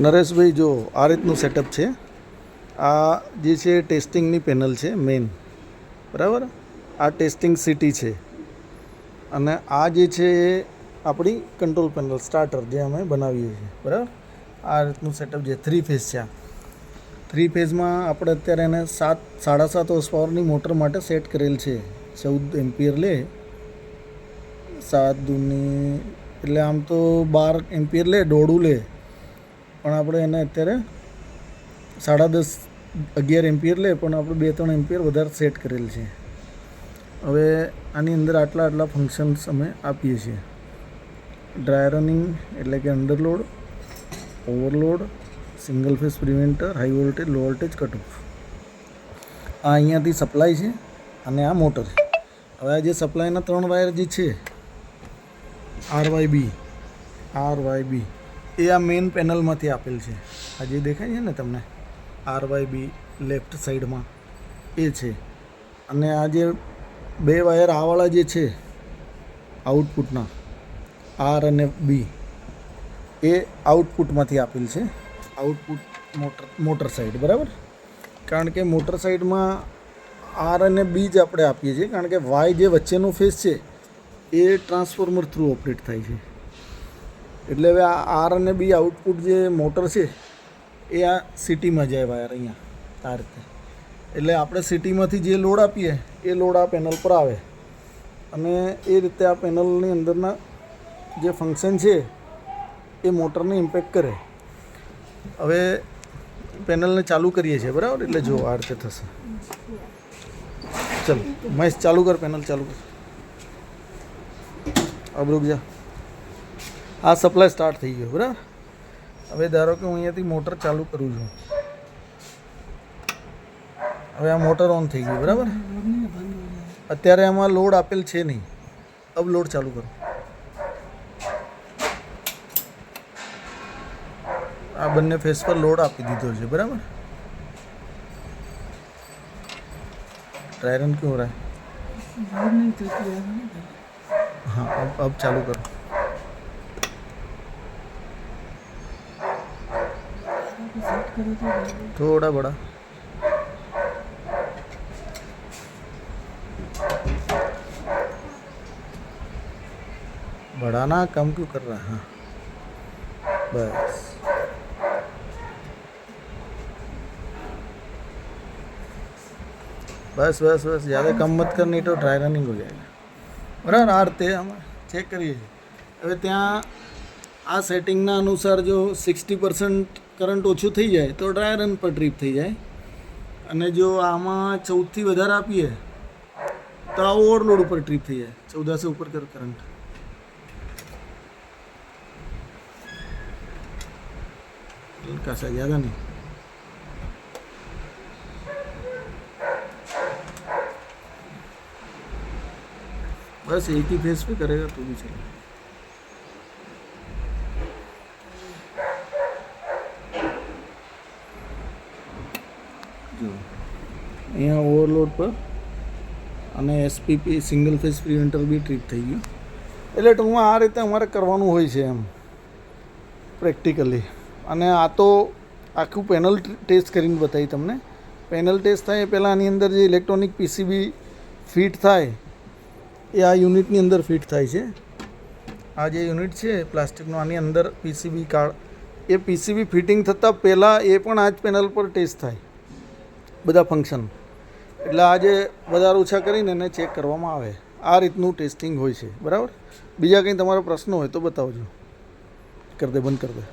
નરેશભાઈ જો આ રીતનું સેટઅપ છે. આ જે છે ટેસ્ટિંગની પેનલ છે મેઇન, બરાબર. આ ટેસ્ટિંગ સિટી છે અને આ જે છે એ આપણી કંટ્રોલ પેનલ સ્ટાર્ટર જે અમે બનાવીએ છીએ, બરાબર. આ રીતનું સેટઅપ છે. 3 ફેઝ છે. આ 3 ફેઝમાં આપણે અત્યારે એને 7.5 હોર્સ પાવરની મોટર માટે સેટ કરેલ છે. 14 એમ્પિયર લે, 7 દૂની એટલે આમ તો 12 એમ્પિયર લે, દોઢું લે, પણ આપણે એને અત્યારે 10.5 11 એમ્પિયર લે, પણ આપણે 2-3 એમ્પિયર વધારે સેટ કરેલ છે. હવે આની અંદર આટલા ફંક્શન્સ અમે આપીએ છીએ. ડ્રાય રનિંગ એટલે કે underload, overload, single phase preventer, high voltage, low voltage cut off. આ અહીંયાથી સપ્લાય છે અને આ મોટર છે. હવે આ જે સપ્લાયના 3 વાયર જે છે RYB એ આ મેઇન પેનલમાંથી આપેલ છે. આ જે દેખાય છે ને તમને RYB લેફ્ટ સાઈડમાં એ છે. અને આ જે 2 વાયર આવાળા જે છે આઉટપુટના R અને B એ આઉટપુટમાંથી આપેલ છે. આઉટપુટ મોટર સાઈડ, બરાબર. કારણ કે મોટર સાઈડમાં R અને B જ આપણે આપીએ છીએ, કારણ કે વાય જે વચ્ચેનો ફેઝ છે એ ટ્રાન્સફોર્મર થ્રુ ઓપરેટ થાય છે. એટલે હવે આ R અને B આઉટપુટ જે મોટર છે એ આ સિટીમાં જાય વાયર અહીંયા આ રીતે. એટલે આપણે સિટીમાંથી જે લોડ આપીએ એ લોડ આ પેનલ પર આવે અને એ રીતે આ પેનલની અંદરના જે ફંક્શન છે એ મોટરને ઇમ્પેક્ટ કરે. હવે પેનલને ચાલુ કરીએ છીએ, બરાબર. એટલે જો આ રીતે થશે. ચલો મહેશ ચાલુ કર, પેનલ ચાલુ કર. अब रुक जा. આ સપ્લાય સ્ટાર્ટ થઈ ગયો, બરાબર. હવે ધારો કે હું અહીંયાથી મોટર ચાલુ કરું છું. હવે આ મોટર ઓન થઈ ગઈ, બરાબર. અત્યારે આમાં લોડ આપેલ છે નહીં. अब લોડ ચાલુ કરો. આ બંને ફેસ પર લોડ આપી દીધો છે, બરાબર. ड्राई रन क्यों हो रहा है? हाँ अब चालू करो. थोड़ा बड़ा बढ़ाना, कम क्यों कर रहा है? हाँ बस. बस बस बस ज़्यादा कम मत कर, नहीं तो ड्राई रनिंग हो जाएगा, બરાબર. આ રીતે અમે ચેક કરીએ છીએ. હવે ત્યાં આ સેટિંગના અનુસાર જો 60% કરંટ ઓછું થઈ જાય તો ડ્રાય રન પર ટ્રીપ થઈ જાય, અને જો આમાં 14થી વધારે આપીએ તો આ ઓવરલોડ ઉપર ટ્રીપ થઈ જાય. 14 से ऊपर कर करंट. हल्का सा, ज़्यादा नहीं. बस एक ही फेस पे करेगा तो भी चलेगा. जो અહીંયા ઓવરલોડ પર અને SPP સિંગલ ફેઝ પ્રિવેન્ટર બી ટ્રીપ થઈ ગયું. એટલે ટૂંકમાં આ રીતે અમારે કરવાનું હોય છે એમ પ્રેક્ટિકલી. અને આ તો આખું પેનલ ટેસ્ટ કરીને બતાવી તમને. પેનલ ટેસ્ટ થાય એ પહેલાં આની અંદર જે ઇલેક્ટ્રોનિક PCB ફિટ થાય એ આ યુનિટની અંદર ફિટ થાય છે. આ જે યુનિટ છે પ્લાસ્ટિકનું, આની અંદર PCB કાર્ડ, એ PCB ફિટિંગ થતાં પહેલાં એ પણ આ જ પેનલ પર ટેસ્ટ થાય બધા ફંક્શન. એટલે આ જે વધારે ઓછા કરીને એને ચેક કરવામાં આવે. આ રીતનું ટેસ્ટિંગ હોય છે, બરાબર. બીજા કંઈ તમારો પ્રશ્ન હોય તો બતાવજો. કર દે, બંધ કર દે.